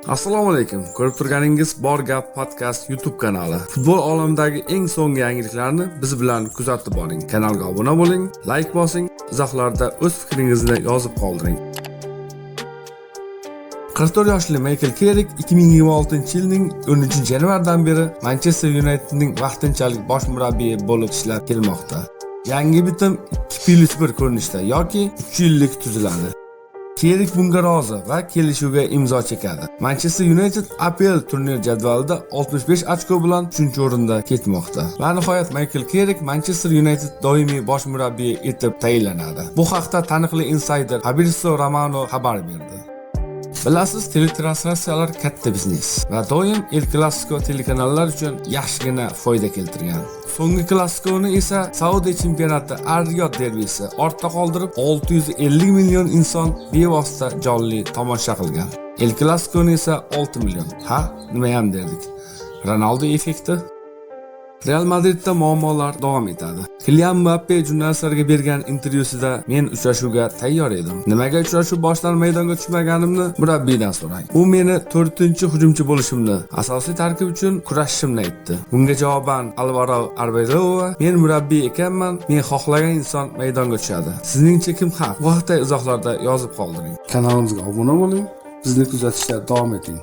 Assalomu alaykum. Ko'rib turganingiz Bor Gap Podcast YouTube kanali. Futbol olamidagi eng so'nggi yangiliklarni biz bilan kuzatib boring. Kanalga obuna bo'ling, like bosing, izohlarda o'z fikringizni yozib qoldiring. 44 yoshli Michael Carrick 2026-yilning 13-yanvardan beri Manchester Unitedning vaqtinchalik bosh murabbiyi bo'lib ishlab kelmoqda. Yangi bitim 2+1 ko'rinishda yoki 3 yillik tuziladi. Carrick bunga rozi va kelishuvga imzo chekadi. Manchester United APL turnir jadvalida 65 ochko bilan 3-o'rinda ketmoqda. Va nihoyat Michael Carrick Manchester United doimiy bosh murabbiyi etib tayinlanadi. Bu haqda taniqli insider Fabrizio Romano xabar berdi. Bilasiz, teletranslyatsiyalar katta biznes va doim El Clasico telekanallar uchun yaxshigina foyda keltirgan. So'nggi Clasico'ni esa Saudiya chempionati Ar-Riyod derbisi ortda qoldirib 650 million inson bevosita jonli tomosha qilgan. El Clasico'ni esa 6 million. Ha, nima ham derdik. Ronaldo effekti. Real Madridda muammolar davom etadi. Kylian Mbappe jurnalistlarga bergan intervyusida men uchrashuvga tayyor edim. Nimaga uchrashuv boshidan maydonga tushmaganimni murabbiydan so'rang. U meni 4-hujumchi bo'lishimni, asosiy tarkib uchun kurashishimni aytdi. Bunga javoban Alvaro Arbeloa: "Men murabbiy ekanman, men xohlagan inson maydonga tushadi. Sizningcha kim haq?" Bu haqda izohlarda yozib qoldiring. Kanalimizga obuna bo'ling, bizni kuzatishda davom eting.